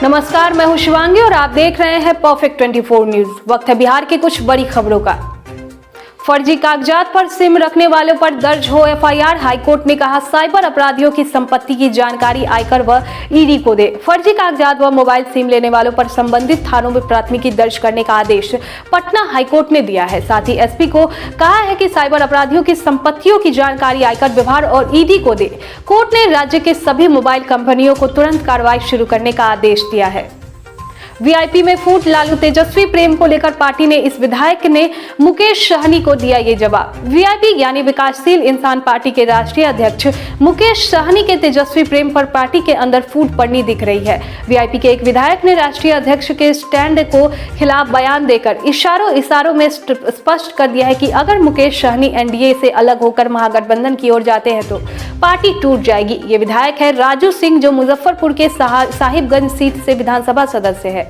नमस्कार, मैं हूं शिवांगी और आप देख रहे हैं परफेक्ट 24 न्यूज। वक्त है बिहार की कुछ बड़ी खबरों का। फर्जी कागजात पर सिम रखने वालों पर दर्ज हो एफआईआर। हाईकोर्ट ने कहा साइबर अपराधियों की संपत्ति की जानकारी आयकर व ईडी को दे। फर्जी कागजात व मोबाइल सिम लेने वालों पर संबंधित थानों में प्राथमिकी दर्ज करने का आदेश पटना हाईकोर्ट ने दिया है। साथ ही एसपी को कहा है कि साइबर अपराधियों की संपत्तियों की जानकारी आयकर विभाग और ईडी को दे। कोर्ट ने राज्य के सभी मोबाइल कंपनियों को तुरंत कार्रवाई शुरू करने का आदेश दिया है। वीआईपी में फूट लालू तेजस्वी प्रेम को लेकर पार्टी ने इस विधायक ने मुकेश सहनी को दिया ये जवाब। वीआईपी यानी विकासशील इंसान पार्टी के राष्ट्रीय अध्यक्ष मुकेश सहनी के तेजस्वी प्रेम पर पार्टी के अंदर फूट पड़नी दिख रही है। वीआईपी के एक विधायक ने राष्ट्रीय अध्यक्ष के स्टैंड को खिलाफ बयान देकर इशारों में स्पष्ट कर दिया है कि अगर मुकेश सहनी एनडीए से अलग होकर महागठबंधन की ओर जाते हैं तो पार्टी टूट जाएगी। ये विधायक है राजू सिंह, जो मुजफ्फरपुर के साहिबगंज सीट से विधानसभा सदस्य है।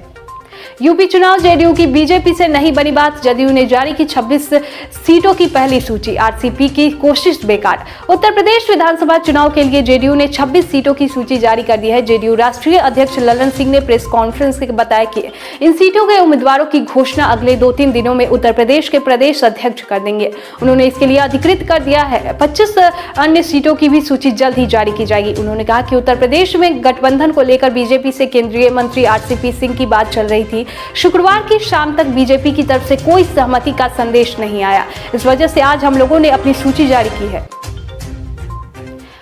यूपी चुनाव जेडीयू की बीजेपी से नहीं बनी बात। जदयू ने जारी की 26 सीटों की पहली सूची। आरसीपी की कोशिश बेकार। उत्तर प्रदेश विधानसभा चुनाव के लिए जेडीयू ने 26 सीटों की सूची जारी कर दी है। जेडीयू राष्ट्रीय अध्यक्ष ललन सिंह ने प्रेस कॉन्फ्रेंस में बताया कि इन सीटों के उम्मीदवारों की घोषणा अगले 2-3 दिनों में उत्तर प्रदेश के प्रदेश अध्यक्ष कर देंगे। उन्होंने इसके लिए अधिकृत कर दिया है। 25 अन्य सीटों की भी सूची जल्द ही जारी की जाएगी। उन्होंने कहा कि उत्तर प्रदेश में गठबंधन को लेकर बीजेपी से केंद्रीय मंत्री आरसीपी सिंह की बात चल रही थी। शुक्रवार की शाम तक बीजेपी की तरफ से कोई सहमति का संदेश नहीं आया। इस वजह से आज हम लोगों ने अपनी सूची जारी की है।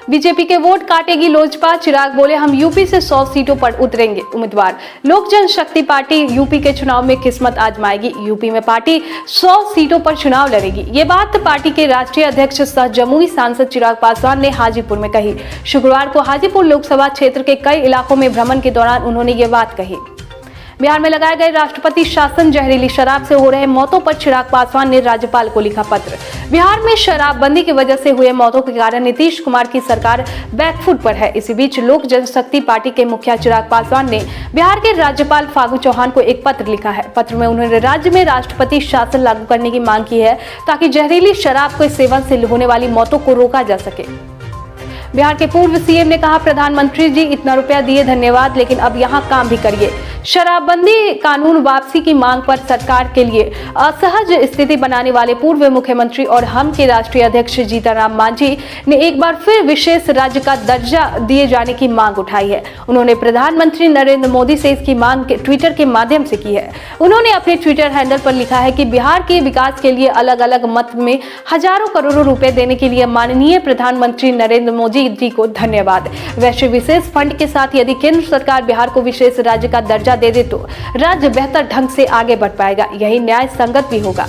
बीजेपी के वोट काटेगी लोजपा। चिराग बोले हम यूपी से 100 सीटों पर उतरेंगे उम्मीदवार। लोक जनशक्ति पार्टी यूपी के चुनाव में किस्मत आजमाएगी। यूपी में पार्टी 100 सीटों पर चुनाव लड़ेगी। ये बात पार्टी के राष्ट्रीय अध्यक्ष सह जमुई सांसद चिराग पासवान ने हाजीपुर में कही। शुक्रवार को हाजीपुर लोकसभा क्षेत्र के कई इलाकों में भ्रमण के दौरान उन्होंने ये बात कही। बिहार में लगाए गए राष्ट्रपति शासन, जहरीली शराब से हो रहे मौतों पर चिराग पासवान ने राज्यपाल को लिखा पत्र। बिहार में शराबबंदी की वजह से हुए मौतों के कारण नीतीश कुमार की सरकार बैकफुट पर है। इसी बीच लोक जनशक्ति पार्टी के मुखिया चिराग पासवान ने बिहार के राज्यपाल फागू चौहान को एक पत्र लिखा है। पत्र में उन्होंने राज्य में राष्ट्रपति शासन लागू करने की मांग की है ताकि जहरीली शराब के सेवन से होने वाली मौतों को रोका जा सके। बिहार के पूर्व सीएम ने कहा प्रधानमंत्री जी इतना रुपया दिए धन्यवाद, लेकिन अब यहाँ काम भी करिए। शराबबंदी कानून वापसी की मांग पर सरकार के लिए असहज स्थिति बनाने वाले पूर्व मुख्यमंत्री और हम के राष्ट्रीय अध्यक्ष जीतनराम मांझी ने एक बार फिर विशेष राज्य का दर्जा दिए जाने की मांग उठाई है। उन्होंने प्रधानमंत्री नरेंद्र मोदी से इसकी मांग ट्विटर के माध्यम से की है। उन्होंने अपने ट्विटर हैंडल पर लिखा है कि बिहार के विकास के लिए अलग अलग मत में हजारों करोड़ों रुपए देने के लिए माननीय प्रधानमंत्री नरेंद्र मोदी जी को धन्यवाद। वैसे विशेष फंड के साथ यदि केंद्र सरकार बिहार को विशेष राज्य का दर्जा दे दे तो राज्य बेहतर ढंग से आगे बढ़ पाएगा। यही न्याय संगत भी होगा।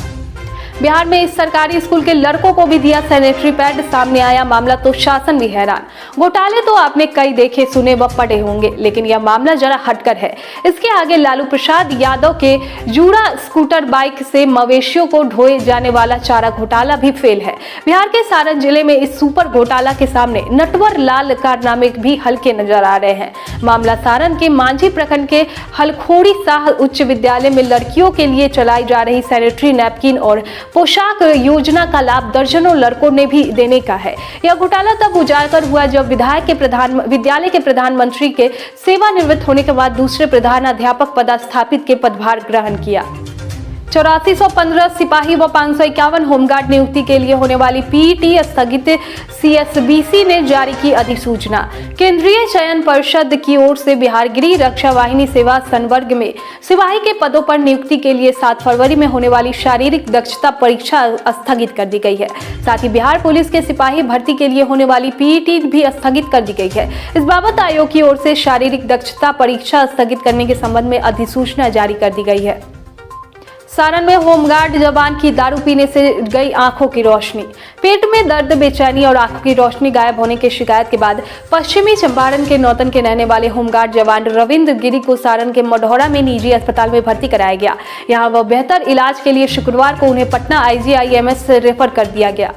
बिहार में इस सरकारी स्कूल के लड़कों को भी दिया सैनिटरी पैड। सामने आया मामला तो शासन भी हैरान। घोटाले तो आपने कई देखे सुने व पढ़े होंगे, लेकिन यह मामला जरा हटकर है। इसके आगे लालू प्रसाद यादव के जूड़ा स्कूटर बाइक से मवेशियों को ढोए जाने वाला चारा घोटाला भी फेल है। बिहार के सारण जिले में इस सुपर घोटाला के सामने नटवर लाल कारनामे भी हल्के नजर आ रहे हैं। मामला सारण के मांझी प्रखंड के हलखोड़ी शाह उच्च विद्यालय में लड़कियों के लिए चलाई जा रही सैनिटरी नैपकिन और पोशाक योजना का लाभ दर्जनों लड़कों ने भी देने का है। यह घोटाला तब उजागर हुआ जब विद्यालय के प्रधानमंत्री के सेवानिवृत्त होने के बाद दूसरे प्रधानाध्यापक पदस्थापित के पदभार ग्रहण किया। 8415 सिपाही व 551 होमगार्ड नियुक्ति के लिए होने वाली पीईटी स्थगित। सीएसबीसी ने जारी की अधिसूचना। केंद्रीय चयन परिषद की ओर से बिहार गृह रक्षा वाहिनी सेवा संवर्ग में सिपाही के पदों पर नियुक्ति के लिए 7 फरवरी में होने वाली शारीरिक दक्षता परीक्षा स्थगित कर दी गई है। साथ ही बिहार पुलिस के सिपाही भर्ती के लिए होने वाली पीईटी भी स्थगित कर दी गई है। इस बाबत आयोग की ओर से शारीरिक दक्षता परीक्षा स्थगित करने के संबंध में अधिसूचना जारी कर दी गई है। सारण में होमगार्ड जवान की दारू पीने से गई आंखों की रोशनी। पेट में दर्द, बेचैनी और आंखों की रोशनी गायब होने की शिकायत के बाद पश्चिमी चंपारण के नौतन के रहने वाले होमगार्ड जवान रविंद्र गिरी को सारण के मढ़ौरा में निजी अस्पताल में भर्ती कराया गया। यहां वह बेहतर इलाज के लिए शुक्रवार को उन्हें पटना आईजीआईएमएस रेफर कर दिया गया।